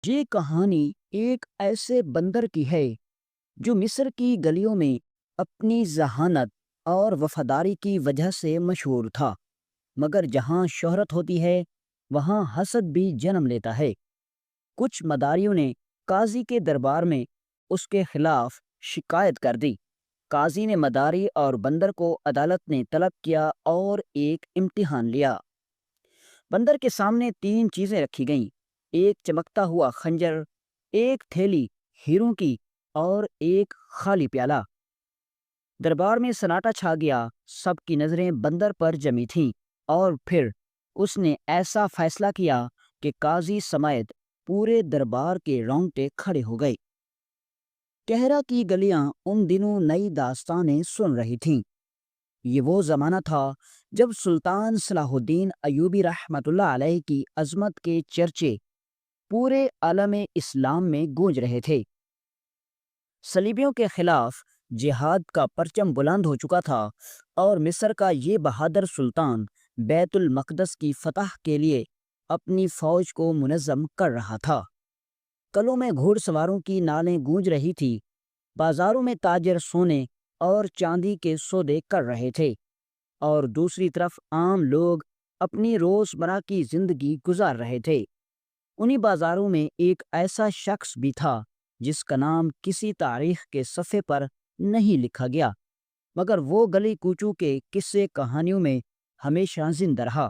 یہ کہانی ایک ایسے بندر کی ہے جو مصر کی گلیوں میں اپنی ذہانت اور وفاداری کی وجہ سے مشہور تھا، مگر جہاں شہرت ہوتی ہے وہاں حسد بھی جنم لیتا ہے۔ کچھ مداریوں نے قاضی کے دربار میں اس کے خلاف شکایت کر دی۔ قاضی نے مداری اور بندر کو عدالت نے طلب کیا اور ایک امتحان لیا۔ بندر کے سامنے تین چیزیں رکھی گئیں: ایک چمکتا ہوا خنجر، ایک تھیلی ہیروں کی اور ایک خالی پیالہ۔ دربار میں سناٹا چھا گیا، سب کی نظریں بندر پر جمی تھیں، اور پھر اس نے ایسا فیصلہ کیا کہ قاضی سمیت پورے دربار کے رونگٹے کھڑے ہو گئے۔ کہرا کی گلیاں ان دنوں نئی داستانیں سن رہی تھیں۔ یہ وہ زمانہ تھا جب سلطان صلاح الدین ایوبی رحمۃ اللہ علیہ کی عظمت کے چرچے پورے عالم اسلام میں گونج رہے تھے۔ صلیبیوں کے خلاف جہاد کا پرچم بلند ہو چکا تھا، اور مصر کا یہ بہادر سلطان بیت المقدس کی فتح کے لیے اپنی فوج کو منظم کر رہا تھا۔ قلعوں میں گھوڑ سواروں کی نالیں گونج رہی تھی، بازاروں میں تاجر سونے اور چاندی کے سودے کر رہے تھے، اور دوسری طرف عام لوگ اپنی روزمرہ کی زندگی گزار رہے تھے۔ انہی بازاروں میں ایک ایسا شخص بھی تھا جس کا نام کسی تاریخ کے صفحے پر نہیں لکھا گیا، مگر وہ گلی کوچوں کے قصے کہانیوں میں ہمیشہ زندہ رہا۔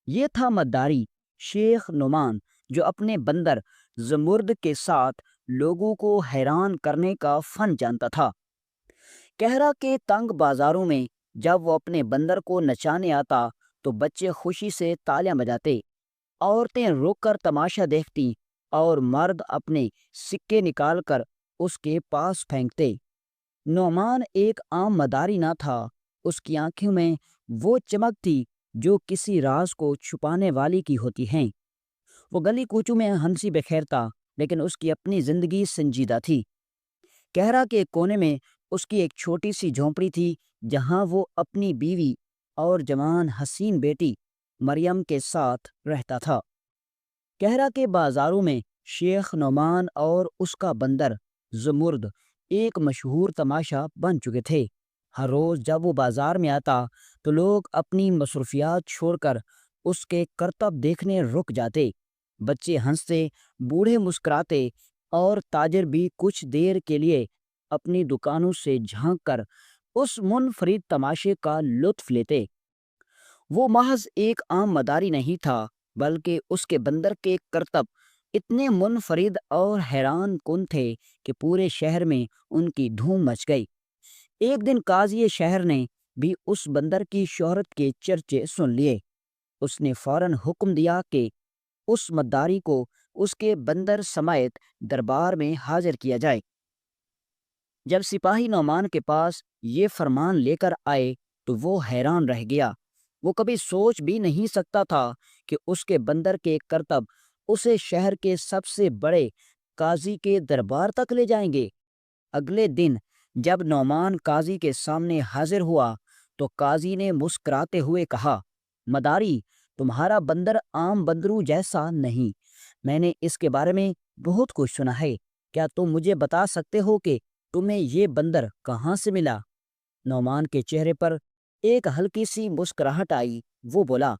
یہ تھا مداری شیخ نعمان، جو اپنے بندر زمرد کے ساتھ لوگوں کو حیران کرنے کا فن جانتا تھا۔ کہرا کے تنگ بازاروں میں جب وہ اپنے بندر کو نچانے آتا تو بچے خوشی سے تالیاں بجاتے، عورتیں رک کر تماشا دیکھتی، اور مرد اپنے سکے نکال کر اس کے پاس پھینکتے۔ نعمان ایک عام مداری نہ تھا، اس کی آنکھوں میں وہ چمک تھی جو کسی راز کو چھپانے والی کی ہوتی ہیں۔ وہ گلی کوچوں میں ہنسی بکھیرتا، لیکن اس کی اپنی زندگی سنجیدہ تھی۔ کہرا کے کونے میں اس کی ایک چھوٹی سی جھونپڑی تھی، جہاں وہ اپنی بیوی اور جوان حسین بیٹی مریم کے ساتھ رہتا تھا۔ کہرا کے بازاروں میں شیخ نعمان اور اس کا بندر زمرد ایک مشہور تماشا بن چکے تھے۔ ہر روز جب وہ بازار میں آتا تو لوگ اپنی مصروفیات چھوڑ کر اس کے کرتب دیکھنے رک جاتے۔ بچے ہنستے، بوڑھے مسکراتے، اور تاجر بھی کچھ دیر کے لیے اپنی دکانوں سے جھانک کر اس منفرد تماشے کا لطف لیتے۔ وہ محض ایک عام مداری نہیں تھا، بلکہ اس کے بندر کے کرتب اتنے منفرد اور حیران کن تھے کہ پورے شہر میں ان کی دھوم مچ گئی۔ ایک دن قاضی شہر نے بھی اس بندر کی شہرت کے چرچے سن لیے۔ اس نے فوراً حکم دیا کہ اس مداری کو اس کے بندر سمیت دربار میں حاضر کیا جائے۔ جب سپاہی نعمان کے پاس یہ فرمان لے کر آئے تو وہ حیران رہ گیا۔ وہ کبھی سوچ بھی نہیں سکتا تھا کہ اس کے بندر کے کرتب اسے شہر کے سب سے بڑے قاضی کے دربار تک لے جائیں گے۔ اگلے دن جب نعمان قاضی کے سامنے حاضر ہوا تو قاضی نے مسکراتے ہوئے کہا، مداری، تمہارا بندر عام بندروں جیسا نہیں۔ میں نے اس کے بارے میں بہت کچھ سنا ہے۔ کیا تم مجھے بتا سکتے ہو کہ تمہیں یہ بندر کہاں سے ملا؟ نعمان کے چہرے پر ایک ہلکی سی مسکراہٹ آئی۔ وہ بولا،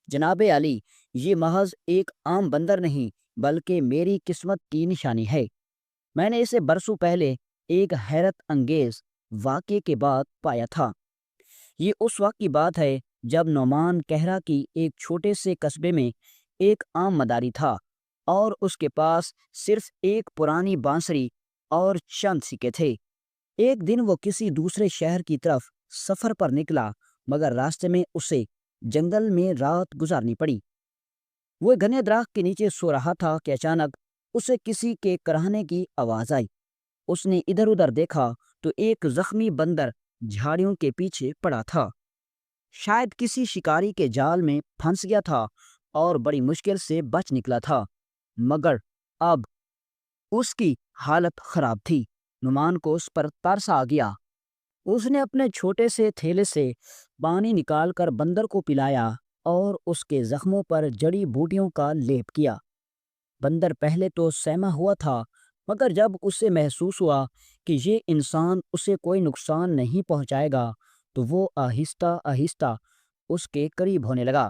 جناب علی، یہ محض ایک عام بندر نہیں بلکہ میری قسمت کی نشانی ہے۔ میں نے اسے برسوں پہلے ایک حیرت انگیز واقعے کے بعد پایا تھا۔ یہ اس وقت کی بات ہے جب نعمان کہرا کی ایک چھوٹے سے قصبے میں ایک عام مداری تھا، اور اس کے پاس صرف ایک پرانی بانسری اور چند سکے تھے۔ ایک دن وہ کسی دوسرے شہر کی طرف سفر پر نکلا، مگر راستے میں اسے جنگل میں رات گزارنی پڑی۔ وہ گھنے درخت کے نیچے سو رہا تھا کہ اچانک اسے کسی کے کراہنے کی آواز آئی۔ اس نے ادھر ادھر دیکھا تو ایک زخمی بندر جھاڑیوں کے پیچھے پڑا تھا۔ شاید کسی شکاری کے جال میں پھنس گیا تھا اور بڑی مشکل سے بچ نکلا تھا، مگر اب اس کی حالت خراب تھی۔ نعمان کو اس پر ترس آ گیا۔ اس نے اپنے چھوٹے سے تھیلے سے پانی نکال کر بندر کو پلایا اور اس کے زخموں پر جڑی بوٹیوں کا لیپ کیا۔ بندر پہلے تو سہما ہوا تھا، مگر جب اسے محسوس ہوا کہ یہ انسان اسے کوئی نقصان نہیں پہنچائے گا تو وہ آہستہ آہستہ اس کے قریب ہونے لگا۔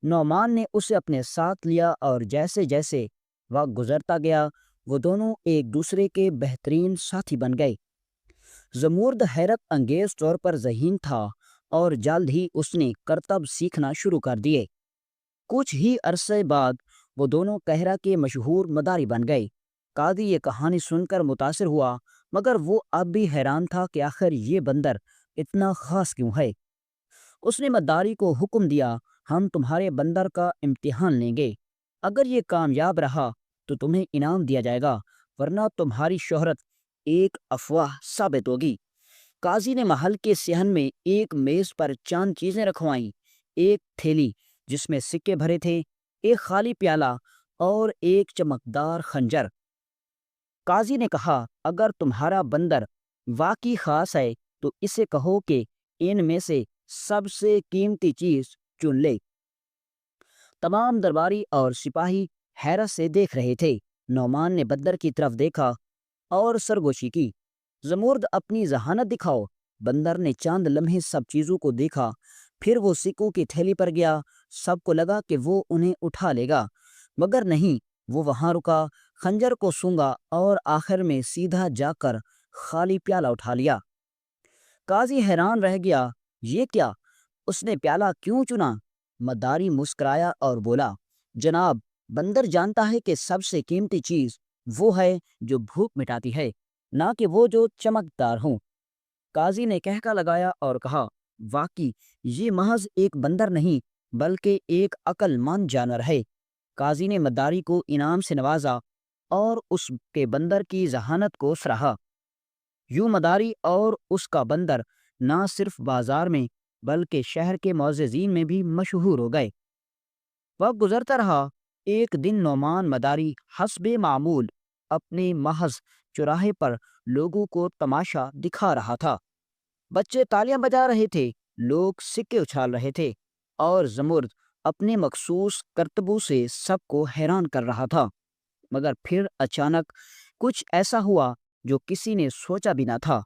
نعمان نے اسے اپنے ساتھ لیا اور جیسے جیسے وقت گزرتا گیا وہ دونوں ایک دوسرے کے بہترین ساتھی بن گئے۔ زمرد حیرت انگیز طور پر ذہین تھا اور جلد ہی اس نے کرتب سیکھنا شروع کر دیے۔ کچھ ہی عرصے بعد وہ دونوں قاہرہ کے مشہور مداری بن گئے۔ قاضی یہ کہانی سن کر متاثر ہوا، مگر وہ اب بھی حیران تھا کہ آخر یہ بندر اتنا خاص کیوں ہے۔ اس نے مداری کو حکم دیا، ہم تمہارے بندر کا امتحان لیں گے، اگر یہ کامیاب رہا تو تمہیں انعام دیا جائے گا، ورنہ تمہاری شہرت ایک افواہ ثابت ہوگی۔ قاضی نے محل کے صحن میں ایک میز پر چند چیزیں رکھوائیں، ایک تھیلی جس میں سکے بھرے تھے، ایک خالی پیالہ اور ایک چمکدار خنجر۔ قاضی نے کہا، اگر تمہارا بندر واقعی خاص ہے تو اسے کہو کہ ان میں سے سب سے قیمتی چیز چن لے۔ تمام درباری اور سپاہی حیرت سے دیکھ رہے تھے۔ نعمان نے بندر کی طرف دیکھا اور سرگوشی کی، زمرد اپنی ذہانت دکھاؤ۔ بندر نے چند لمحے سب چیزوں کو دیکھا، پھر وہ سکوں کی تھیلی پر گیا۔ سب کو لگا کہ وہ انہیں اٹھا لے گا، مگر نہیں، وہ وہاں رکا، خنجر کو سونگا اور آخر میں سیدھا جا کر خالی پیالہ اٹھا لیا۔ قاضی حیران رہ گیا، یہ کیا؟ اس نے پیالہ کیوں چنا؟ مداری مسکرایا اور بولا، جناب، بندر جانتا ہے کہ سب سے قیمتی چیز وہ ہے جو بھوک مٹاتی ہے، نہ کہ وہ جو چمکدار ہوں۔ قاضی نے کہکا لگایا اور کہا، واقعی یہ محض ایک بندر نہیں بلکہ ایک عقل مند جانور ہے۔ قاضی نے مداری کو انعام سے نوازا اور اس کے بندر کی ذہانت کو سراہا۔ یوں مداری اور اس کا بندر نہ صرف بازار میں بلکہ شہر کے معززین میں بھی مشہور ہو گئے۔ وقت گزرتا رہا۔ ایک دن نعمان مداری حسب معمول اپنے محض چوراہے پر لوگوں کو تماشا دکھا رہا تھا۔ بچے تالیاں بجا رہے تھے، لوگ سکے اچھال رہے تھے اور زمرد اپنے مخصوص کرتبوں سے سب کو حیران کر رہا تھا۔ مگر پھر اچانک کچھ ایسا ہوا جو کسی نے سوچا بھی نہ تھا۔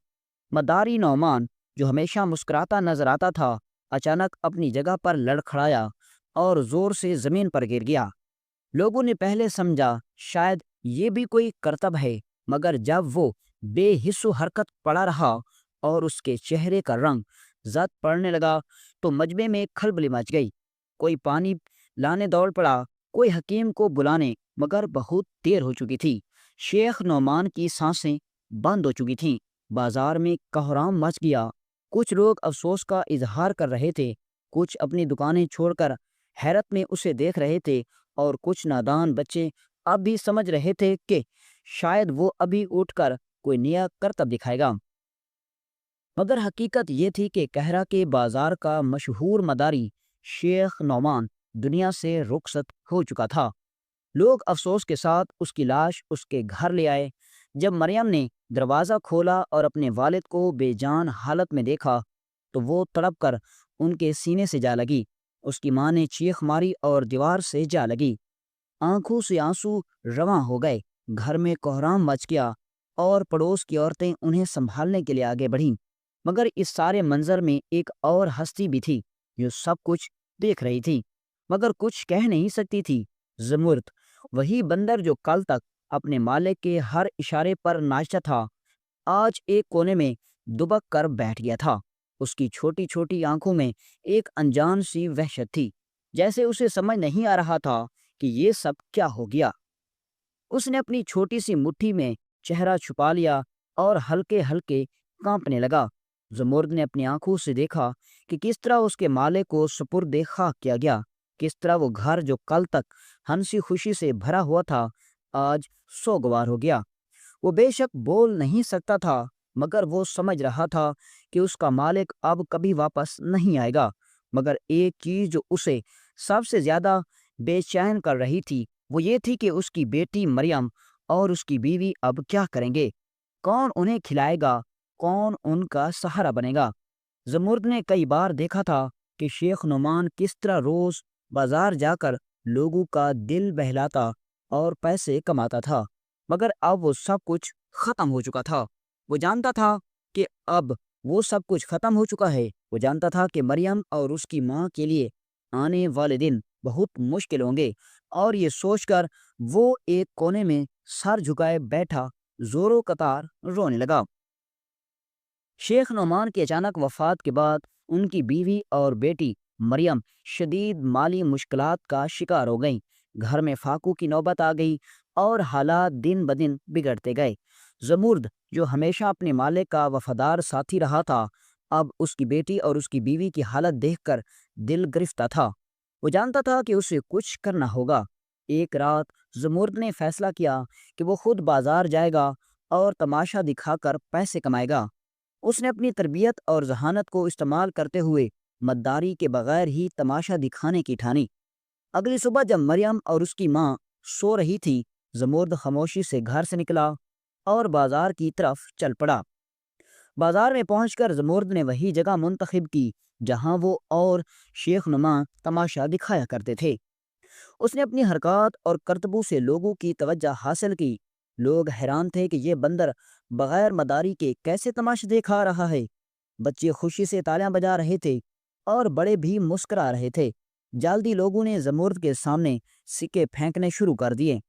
مداری نعمان، جو ہمیشہ مسکراتا نظر آتا تھا، اچانک اپنی جگہ پر لڑکھڑایا اور زور سے زمین پر گر گیا۔ لوگوں نے پہلے سمجھا شاید یہ بھی کوئی کرتب ہے، مگر جب وہ بے حس و حرکت پڑا رہا اور اس کے چہرے کا رنگ زرد پڑنے لگا تو مجمع میں کھلبلی مچ گئی۔ کوئی پانی لانے دوڑ پڑا، کوئی حکیم کو بلانے، مگر بہت دیر ہو چکی تھی۔ شیخ نعمان کی سانسیں بند ہو چکی تھیں۔ بازار میں کوہرام مچ گیا۔ کچھ لوگ افسوس کا اظہار کر رہے تھے، کچھ اپنی دکانیں چھوڑ کر حیرت میں اسے دیکھ رہے تھے، اور کچھ نادان بچے اب بھی سمجھ رہے تھے کہ شاید وہ ابھی اٹھ کر کوئی نیا کرتب دکھائے گا۔ مگر حقیقت یہ تھی کہ قاہرہ کے بازار کا مشہور مداری شیخ نعمان دنیا سے رخصت ہو چکا تھا۔ لوگ افسوس کے ساتھ اس کی لاش اس کے گھر لے آئے۔ جب مریم نے دروازہ کھولا اور اپنے والد کو بے جان حالت میں دیکھا تو وہ تڑپ کر ان کے سینے سے جا لگی۔ اس کی ماں نے چیخ ماری اور دیوار سے جا لگی۔ آنکھوں سے آنسو رواں ہو گئے۔ گھر میں کوہرام مچ گیا اور پڑوس کی عورتیں انہیں سنبھالنے کے لیے آگے بڑھیں۔ مگر اس سارے منظر میں ایک اور ہستی بھی تھی جو سب کچھ دیکھ رہی تھی مگر کچھ کہہ نہیں سکتی تھی۔ زمرد، وہی بندر جو کل تک اپنے مالک کے ہر اشارے پر ناچتا تھا، آج ایک کونے میں دبک کر بیٹھ گیا تھا۔ اس کی چھوٹی چھوٹی آنکھوں میں ایک انجان سی وحشت تھی، جیسے اسے سمجھ نہیں آ رہا تھا کہ یہ سب کیا ہو گیا۔ اس نے اپنی چھوٹی سی مٹھی میں چہرہ چھپا لیا اور ہلکے ہلکے کانپنے لگا۔ زمرد نے اپنی آنکھوں سے دیکھا کہ کس طرح اس کے مالک کو سپرد خاک کیا گیا، کس طرح وہ گھر جو کل تک ہنسی خوشی سے بھرا ہوا تھا آج سوگوار ہو گیا۔ وہ بے شک بول نہیں سکتا تھا، مگر وہ سمجھ رہا تھا کہ اس کا مالک اب کبھی واپس نہیں آئے گا۔ مگر ایک چیز جو اسے سب سے زیادہ بے چین کر رہی تھی وہ یہ تھی کہ اس کی بیٹی مریم اور اس کی بیوی اب کیا کریں گے؟ کون انہیں کھلائے گا؟ کون ان کا سہارا بنے گا؟ زمرد نے کئی بار دیکھا تھا کہ شیخ نعمان کس طرح روز بازار جا کر لوگوں کا دل بہلاتا اور پیسے کماتا تھا، مگر اب وہ سب کچھ ختم ہو چکا تھا۔ وہ جانتا تھا کہ اب وہ سب کچھ ختم ہو چکا ہے۔ وہ جانتا تھا کہ مریم اور اس کی ماں کے لیے آنے والے دن بہت مشکل ہوں گے، اور یہ سوچ کر وہ ایک کونے میں سر جھکائے بیٹھا زوروں قطار رونے لگا۔ شیخ نعمان کی اچانک وفات کے بعد ان کی بیوی اور بیٹی مریم شدید مالی مشکلات کا شکار ہو گئیں۔ گھر میں فاقوں کی نوبت آ گئی اور حالات دن بدن بگڑتے گئے۔ زمرد، جو ہمیشہ اپنے مالک کا وفادار ساتھی رہا تھا، اب اس کی بیٹی اور اس کی بیوی کی حالت دیکھ کر دل گرفتہ تھا۔ وہ جانتا تھا کہ اسے کچھ کرنا ہوگا۔ ایک رات زمرد نے فیصلہ کیا کہ وہ خود بازار جائے گا اور تماشا دکھا کر پیسے کمائے گا۔ اس نے اپنی تربیت اور ذہانت کو استعمال کرتے ہوئے مداری کے بغیر ہی تماشا دکھانے کی ٹھانی۔ اگلی صبح جب مریم اور اس کی ماں سو رہی تھی، زمرد خاموشی سے گھر سے نکلا اور بازار کی طرف چل پڑا۔ بازار میں پہنچ کر زمرد نے وہی جگہ منتخب کی جہاں وہ اور شیخ نما تماشا دکھایا کرتے تھے۔ اس نے اپنی حرکات اور کرتبوں سے لوگوں کی توجہ حاصل کی۔ لوگ حیران تھے کہ یہ بندر بغیر مداری کے کیسے تماشا دیکھا رہا ہے۔ بچے خوشی سے تالیاں بجا رہے تھے اور بڑے بھی مسکرا رہے تھے۔ جلدی لوگوں نے زمرد کے سامنے سکے پھینکنے شروع کر دیے۔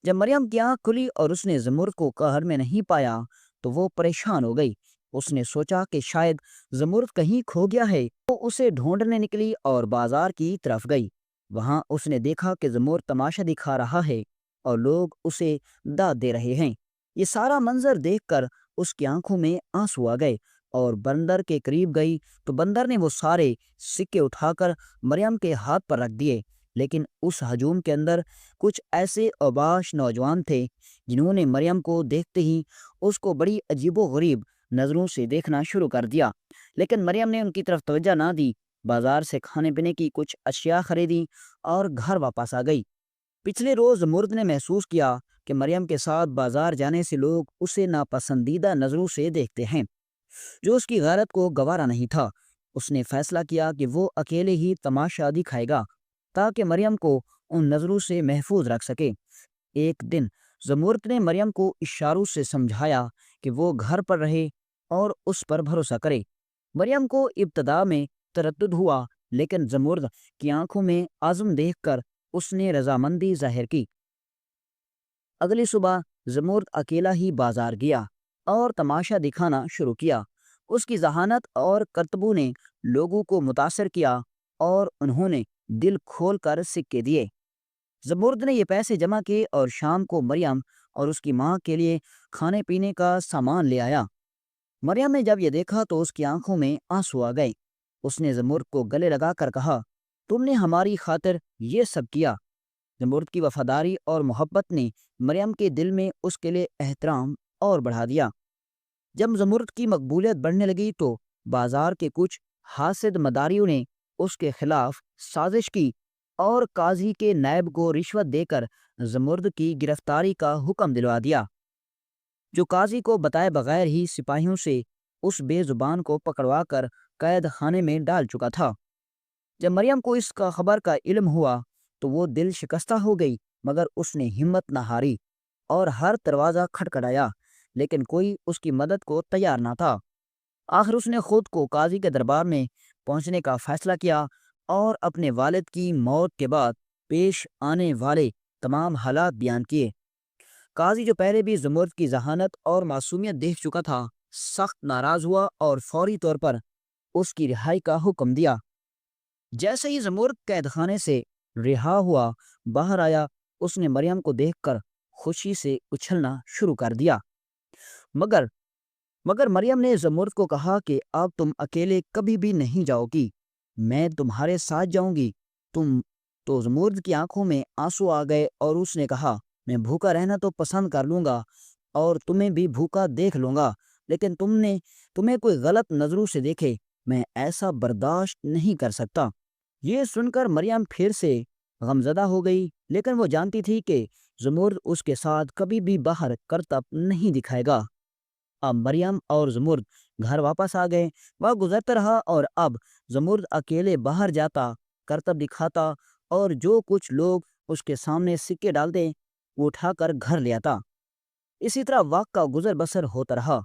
جب مریم کی آنکھ کھلی اور اس نے زمرد کو گھر میں نہیں پایا تو وہ پریشان ہو گئی۔ اس نے سوچا کہ شاید زمرد کہیں کھو گیا ہے۔ وہ اسے ڈھونڈنے نکلی اور بازار کی طرف گئی۔ وہاں اس نے دیکھا کہ زمرد تماشا دکھا رہا ہے اور لوگ اسے داد دے رہے ہیں۔ یہ سارا منظر دیکھ کر اس کی آنکھوں میں آنسو آ گئے اور بندر کے قریب گئی تو بندر نے وہ سارے سکے اٹھا کر مریم کے ہاتھ پر رکھ دیے۔ لیکن اس ہجوم کے اندر کچھ ایسے اوباش نوجوان تھے جنہوں نے مریم کو دیکھتے ہی اس کو بڑی عجیب و غریب نظروں سے دیکھنا شروع کر دیا، لیکن مریم نے ان کی طرف توجہ نہ دی۔ بازار سے کھانے پینے کی کچھ اشیاء خریدی اور گھر واپس آ گئی۔ پچھلے روز مرد نے محسوس کیا کہ مریم کے ساتھ بازار جانے سے لوگ اسے ناپسندیدہ نظروں سے دیکھتے ہیں، جو اس کی غیرت کو گوارا نہیں تھا۔ اس نے فیصلہ کیا کہ وہ اکیلے ہی تماشا دکھائے گا تاکہ مریم کو ان نظروں سے محفوظ رکھ سکے۔ ایک دن زمرد نے مریم کو اشاروں سے سمجھایا کہ وہ گھر پر رہے اور اس پر بھروسہ کرے۔ مریم کو ابتدا میں تردد ہوا، لیکن زمرد کی آنکھوں میں عزم دیکھ کر اس نے رضامندی ظاہر کی۔ اگلی صبح زمرد اکیلا ہی بازار گیا اور تماشا دکھانا شروع کیا۔ اس کی ذہانت اور کرتبوں نے لوگوں کو متاثر کیا اور انہوں نے دل کھول کر سکے دیے۔ زمرد نے یہ پیسے جمع کیے اور شام کو مریم اور اس کی ماں کے لیے کھانے پینے کا سامان لے آیا۔ مریم نے جب یہ دیکھا تو اس کی آنکھوں میں آنسو آ گئے۔ اس نے زمرد کو گلے لگا کر کہا، تم نے ہماری خاطر یہ سب کیا۔ زمرد کی وفاداری اور محبت نے مریم کے دل میں اس کے لیے احترام اور بڑھا دیا۔ جب زمرد کی مقبولیت بڑھنے لگی تو بازار کے کچھ حاسد مداریوں نے اس کے خلاف سازش کی اور قاضی کے نائب کو رشوت دے کر زمرد کی گرفتاری کا حکم دلوا دیا، جو قاضی کو بتائے بغیر ہی سپاہیوں سے اس بے زبان کو پکڑوا کر قید خانے میں ڈال چکا تھا۔ جب مریم کو اس کا خبر کا علم ہوا تو وہ دل شکستہ ہو گئی، مگر اس نے ہمت نہ ہاری اور ہر دروازہ کھٹکھٹایا، لیکن کوئی اس کی مدد کو تیار نہ تھا۔ آخر اس نے خود کو قاضی کے دربار میں پہنچنے کا فیصلہ کیا اور اپنے والد کی موت کے بعد پیش آنے والے تمام حالات بیان کیے۔ قاضی، جو پہلے بھی زمرد کی ذہانت اور معصومیت دیکھ چکا تھا، سخت ناراض ہوا اور فوری طور پر اس کی رہائی کا حکم دیا۔ جیسے ہی زمرد قید خانے سے رہا ہوا باہر آیا، اس نے مریم کو دیکھ کر خوشی سے اچھلنا شروع کر دیا۔ مگر مریم نے زمرد کو کہا کہ اب تم اکیلے کبھی بھی نہیں جاؤ گی، میں تمہارے ساتھ جاؤں گی۔ تو زمرد کی آنکھوں میں آنسو آ گئے اور اس نے کہا، میں بھوکا رہنا تو پسند کر لوں گا اور تمہیں بھی بھوکا دیکھ لوں گا، لیکن تمہیں کوئی غلط نظروں سے دیکھے، میں ایسا برداشت نہیں کر سکتا۔ یہ سن کر مریم پھر سے غمزدہ ہو گئی، لیکن وہ جانتی تھی کہ زمرد اس کے ساتھ کبھی بھی باہر کرتب نہیں دکھائے گا۔ اب مریم اور زمرد گھر واپس آ گئے۔ وہ گزرتا رہا اور اب زمرد اکیلے باہر جاتا، کرتب دکھاتا اور جو کچھ لوگ اس کے سامنے سکے ڈالتے وہ اٹھا کر گھر لے آتا۔ اسی طرح وقت کا گزر بسر ہوتا رہا۔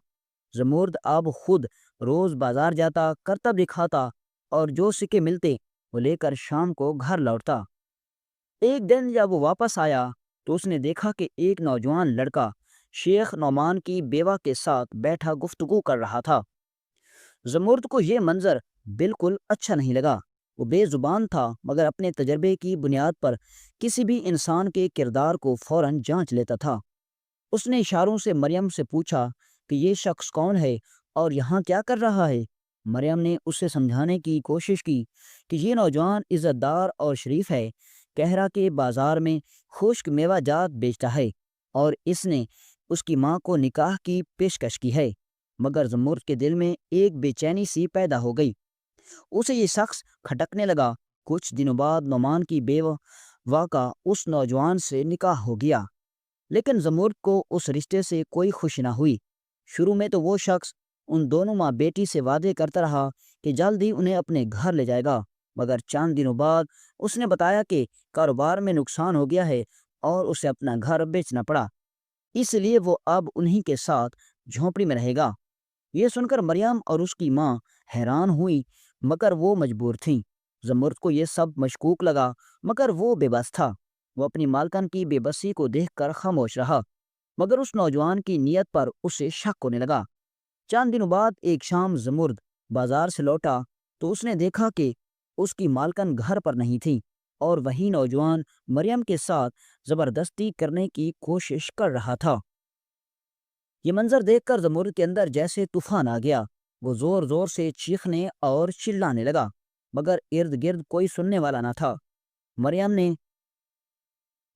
زمرد اب خود روز بازار جاتا، کرتب دکھاتا اور جو سکے ملتے وہ لے کر شام کو گھر لوٹتا۔ ایک دن جب وہ واپس آیا تو اس نے دیکھا کہ ایک نوجوان لڑکا شیخ نعمان کی بیوہ کے ساتھ بیٹھا گفتگو کر رہا تھا۔ زمرد کو یہ منظر بالکل اچھا نہیں لگا۔ وہ بے زبان تھا مگر اپنے تجربے کی بنیاد پر کسی بھی انسان کے کردار کو فوراً جانچ لیتا تھا۔ اس نے اشاروں سے مریم سے پوچھا کہ یہ شخص کون ہے اور یہاں کیا کر رہا ہے۔ مریم نے اسے سمجھانے کی کوشش کی کہ یہ نوجوان عزت دار اور شریف ہے، کہہ رہا کہ بازار میں خشک میوہ جات بیچتا ہے اور اس نے اس کی ماں کو نکاح کی پیشکش کی ہے۔ مگر زمرد کے دل میں ایک بے چینی سی پیدا ہو گئی۔ اسے یہ شخص کھٹکنے لگا۔ کچھ دنوں بعد نعمان کی بیوہ کا اس نوجوان سے نکاح ہو گیا، لیکن زمرد کو اس رشتے سے کوئی خوشی نہ ہوئی۔ شروع میں تو وہ شخص ان دونوں ماں بیٹی سے وعدے کرتا رہا کہ جلد ہی انہیں اپنے گھر لے جائے گا، مگر چند دنوں بعد اس نے بتایا کہ کاروبار میں نقصان ہو گیا ہے اور اسے اپنا گھر بیچنا پڑا، اس لیے وہ اب انہی کے ساتھ جھونپڑی میں رہے گا۔ یہ سن کر مریم اور اس کی ماں حیران ہوئی، مگر وہ مجبور تھیں۔ زمرد کو یہ سب مشکوک لگا مگر وہ بے بس تھا۔ وہ اپنی مالکن کی بے بسی کو دیکھ کر خاموش رہا، مگر اس نوجوان کی نیت پر اسے شک ہونے لگا۔ چند دنوں بعد ایک شام زمرد بازار سے لوٹا تو اس نے دیکھا کہ اس کی مالکن گھر پر نہیں تھی اور وہی نوجوان مریم کے ساتھ زبردستی کرنے کی کوشش کر رہا تھا۔ یہ منظر دیکھ کر زمرد کے اندر جیسے طوفان آ گیا۔ وہ زور زور سے چیخنے اور چلانے لگا، مگر ارد گرد کوئی سننے والا نہ تھا۔ مریم نے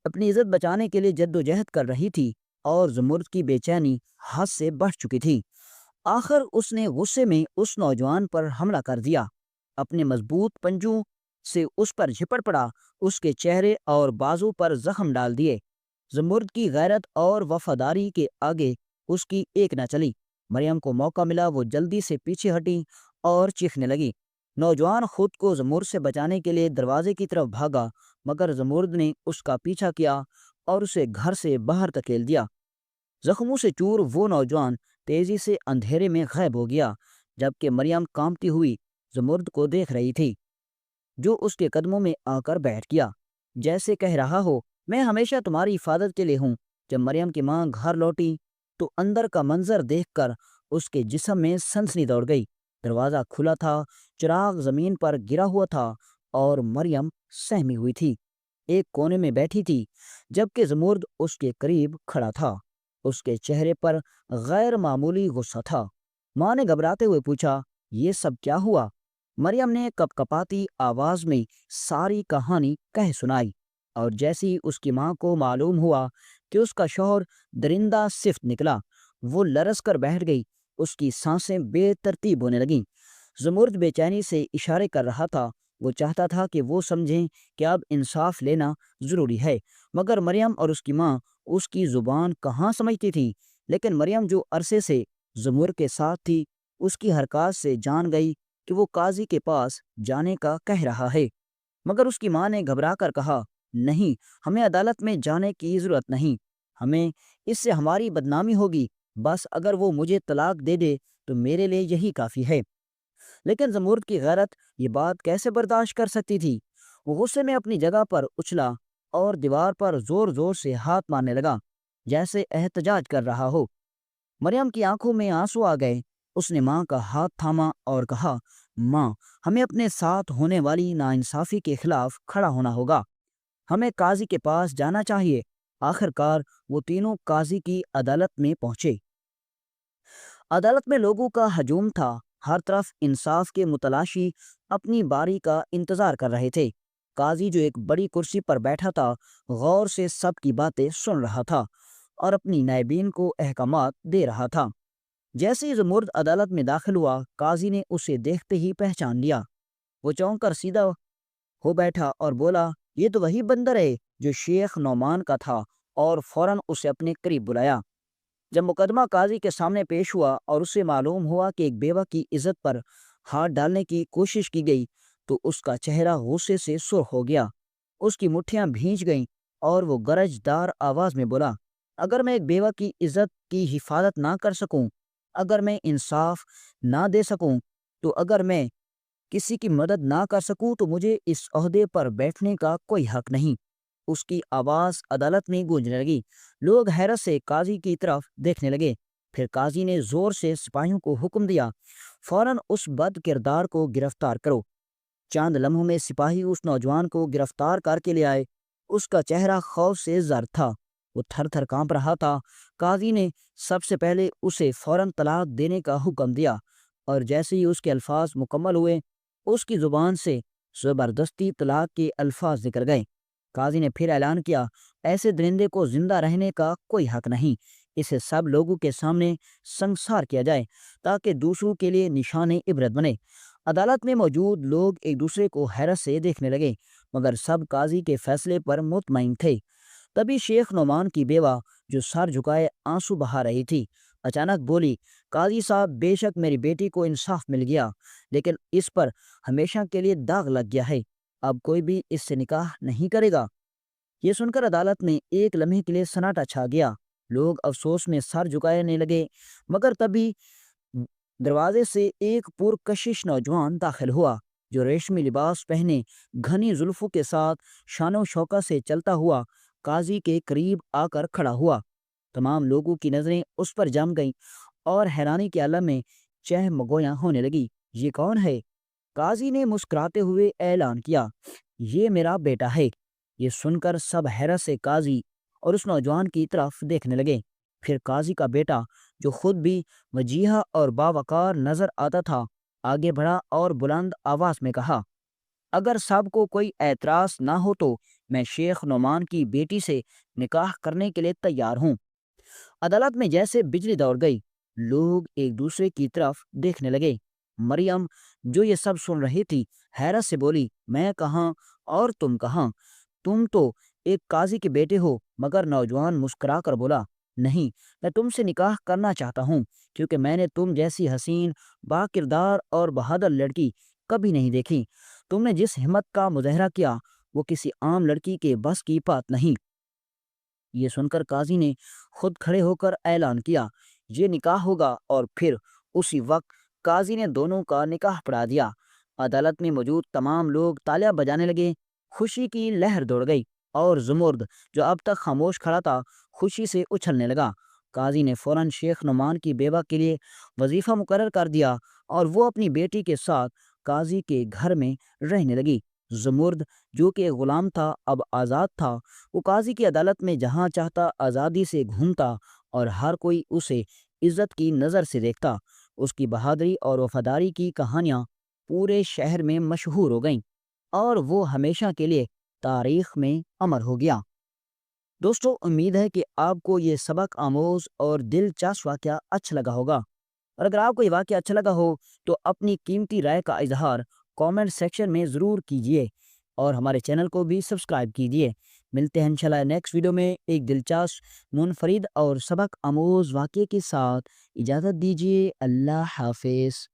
اپنی عزت بچانے کے لیے جد و جہد کر رہی تھی اور زمرد کی بے چینی حد سے بڑھ چکی تھی۔ آخر اس نے غصے میں اس نوجوان پر حملہ کر دیا، اپنے مضبوط پنجوں سے اس پر جھپٹ پڑا، اس کے چہرے اور بازو پر زخم ڈال دیے۔ زمرد کی غیرت اور وفاداری کے آگے اس کی ایک نہ چلی۔ مریم کو موقع ملا، وہ جلدی سے پیچھے ہٹی اور چیخنے لگی۔ نوجوان خود کو زمرد سے بچانے کے لیے دروازے کی طرف بھاگا، مگر زمرد نے اس کا پیچھا کیا اور اسے گھر سے باہر دھکیل دیا۔ زخموں سے چور وہ نوجوان تیزی سے اندھیرے میں غائب ہو گیا، جبکہ مریم کانپتی ہوئی زمرد کو دیکھ رہی تھی، جو اس کے قدموں میں آ کر بیٹھ گیا، جیسے کہہ رہا ہو میں ہمیشہ تمہاری حفاظت کے لیے ہوں۔ جب مریم کی ماں گھر لوٹی تو اندر کا منظر دیکھ کر اس کے جسم میں سنسنی دوڑ گئی۔ دروازہ کھلا تھا، چراغ زمین پر گرا ہوا تھا اور مریم سہمی ہوئی تھی، ایک کونے میں بیٹھی تھی، جبکہ زمرد اس کے قریب کھڑا تھا۔ اس کے چہرے پر غیر معمولی غصہ تھا۔ ماں نے گھبراتے ہوئے پوچھا یہ سب کیا ہوا؟ مریم نے کپ کپاتی آواز میں ساری کہانی کہہ سنائی، اور جیسی اس کی ماں کو معلوم ہوا کہ اس کا شوہر درندہ صفت نکلا، وہ لرز کر بیٹھ گئی، اس کی سانسیں بے ترتیب ہونے لگیں۔ زمرد بے چینی سے اشارے کر رہا تھا، وہ چاہتا تھا کہ وہ سمجھیں کہ اب انصاف لینا ضروری ہے، مگر مریم اور اس کی ماں اس کی زبان کہاں سمجھتی تھی۔ لیکن مریم جو عرصے سے زمرد کے ساتھ تھی، اس کی حرکات سے جان گئی کہ وہ قاضی کے پاس جانے کا کہہ رہا ہے، مگر اس کی ماں نے گھبرا کر کہا نہیں، ہمیں عدالت میں جانے کی ضرورت نہیں، ہمیں اس سے ہماری بدنامی ہوگی، بس اگر وہ مجھے طلاق دے دے تو میرے لیے یہی کافی ہے۔ لیکن زمرد کی غیرت یہ بات کیسے برداشت کر سکتی تھی؟ وہ غصے میں اپنی جگہ پر اچھلا اور دیوار پر زور زور سے ہاتھ مارنے لگا، جیسے احتجاج کر رہا ہو۔ مریم کی آنکھوں میں آنسو آ گئے۔ اس نے ماں کا ہاتھ تھاما اور کہا ماں، ہمیں اپنے ساتھ ہونے والی ناانصافی کے خلاف کھڑا ہونا ہوگا، ہمیں قاضی کے پاس جانا چاہیے۔ آخر کار وہ تینوں قاضی کی عدالت میں پہنچے۔ عدالت میں لوگوں کا ہجوم تھا، ہر طرف انصاف کے متلاشی اپنی باری کا انتظار کر رہے تھے۔ قاضی جو ایک بڑی کرسی پر بیٹھا تھا، غور سے سب کی باتیں سن رہا تھا اور اپنی نائبین کو احکامات دے رہا تھا۔ جیسے ہی زمرد عدالت میں داخل ہوا، قاضی نے اسے دیکھتے ہی پہچان لیا۔ وہ چونک کر سیدھا ہو بیٹھا اور بولا یہ تو وہی بندر ہے جو شیخ نعمان کا تھا، اور فوراً اسے اپنے قریب بلایا۔ جب مقدمہ قاضی کے سامنے پیش ہوا اور اسے معلوم ہوا کہ ایک بیوہ کی عزت پر ہاتھ ڈالنے کی کوشش کی گئی تو اس کا چہرہ غصے سے سرخ ہو گیا، اس کی مٹھیاں بھیج گئیں اور وہ گرج دار آواز میں بولا، اگر میں ایک بیوہ کی عزت کی حفاظت نہ کر سکوں، اگر میں انصاف نہ دے سکوں، تو اگر میں کسی کی مدد نہ کر سکوں تو مجھے اس عہدے پر بیٹھنے کا کوئی حق نہیں۔ اس کی آواز عدالت میں گونجنے لگی۔ لوگ حیرت سے قاضی کی طرف دیکھنے لگے۔ پھر قاضی نے زور سے سپاہیوں کو حکم دیا، فوراً اس بد کردار کو گرفتار کرو۔ چند لمحوں میں سپاہی اس نوجوان کو گرفتار کر کے لے آئے۔ اس کا چہرہ خوف سے زرد تھا، وہ تھر تھر کانپ رہا تھا۔ قاضی نے سب سے پہلے اسے فوراً طلاق دینے کا حکم دیا، اور جیسے ہی اس کے الفاظ مکمل ہوئے، اس کی زبان سے زبردستی طلاق کے الفاظ نکل گئے۔ قاضی نے پھر اعلان کیا، ایسے درندے کو زندہ رہنے کا کوئی حق نہیں، اسے سب لوگوں کے سامنے سنسار کیا جائے تاکہ دوسروں کے لیے نشان عبرت بنے۔ عدالت میں موجود لوگ ایک دوسرے کو حیرت سے دیکھنے لگے، مگر سب قاضی کے فیصلے پر مطمئن تھے۔ تبھی شیخ نعمان کی بیوہ، جو سر جھکائے آنسو بہا رہی تھی، اچانک بولی، قاضی صاحب، بے شک میری بیٹی کو انصاف مل گیا، لیکن اس پر ہمیشہ کے لیے داغ لگ گیا ہے، اب کوئی بھی اس سے نکاح نہیں کرے گا۔ یہ سن کر عدالت میں ایک لمحے کے لیے سناٹا چھا گیا۔ لوگ افسوس میں سر جھکانے لگے، مگر تبھی دروازے سے ایک پرکشش نوجوان داخل ہوا، جو ریشمی لباس پہنے، گھنی زلفوں کے ساتھ شان و شوکت سے چلتا ہوا قاضی کے قریب آ کر کھڑا ہوا۔ تمام لوگوں کی نظریں اس پر جم گئیں اور حیرانی کے عالم میں چہ مگویاں ہونے لگی۔ یہ کون ہے؟ قاضی نے مسکراتے ہوئے اعلان کیا، یہ میرا بیٹا ہے۔ یہ سن کر سب حیرت سے قاضی اور اس نوجوان کی طرف دیکھنے لگے۔ پھر قاضی کا بیٹا، جو خود بھی وجیہہ اور باوقار نظر آتا تھا، آگے بڑھا اور بلند آواز میں کہا، اگر سب کو کوئی اعتراض نہ ہو تو میں شیخ نعمان کی بیٹی سے نکاح کرنے کے لیے تیار ہوں۔ عدالت میں جیسے بجلی دوڑ گئی، لوگ ایک دوسرے کی طرف دیکھنے لگے۔ مریم، جو یہ سب سن رہی تھی، حیرت سے بولی، میں کہاں اور تم کہاں؟ تم تو ایک قاضی کے بیٹے ہو۔ مگر نوجوان مسکرا کر بولا، نہیں، میں تم سے نکاح کرنا چاہتا ہوں، کیونکہ میں نے تم جیسی حسین، با کردار اور بہادر لڑکی کبھی نہیں دیکھی۔ تم نے جس ہمت کا مظاہرہ کیا، وہ کسی عام لڑکی کے بس کی بات نہیں۔ یہ سن کر قاضی نے خود کھڑے ہو کر اعلان کیا، یہ نکاح ہوگا، اور پھر اسی وقت قاضی نے دونوں کا نکاح پڑھا دیا۔ عدالت میں موجود تمام لوگ تالیاں بجانے لگے، خوشی کی لہر دوڑ گئی، اور زمرد، جو اب تک خاموش کھڑا تھا، خوشی سے اچھلنے لگا۔ قاضی نے فوراً شیخ نعمان کی بیوہ کے لیے وظیفہ مقرر کر دیا، اور وہ اپنی بیٹی کے ساتھ قاضی کے گھر میں رہنے لگی۔ زمرد، جو کہ غلام تھا، اب آزاد تھا۔ وہ قاضی کی عدالت میں جہاں چاہتا آزادی سے گھومتا، اور ہر کوئی اسے عزت کی نظر سے دیکھتا۔ اس کی بہادری اور وفاداری کی کہانیاں پورے شہر میں مشہور ہو گئیں، اور وہ ہمیشہ کے لیے تاریخ میں امر ہو گیا۔ دوستو، امید ہے کہ آپ کو یہ سبق آموز اور دلچسپ واقعہ اچھا لگا ہوگا، اور اگر آپ کو یہ واقعہ اچھا لگا ہو تو اپنی قیمتی رائے کا اظہار کامنٹ سیکشن میں ضرور کیجیے، اور ہمارے چینل کو بھی سبسکرائب کیجیے۔ ملتے ہیں انشاءاللہ نیکسٹ ویڈیو میں ایک دلچسپ، منفرد اور سبق آموز واقعے کے ساتھ۔ اجازت دیجیے، اللہ حافظ۔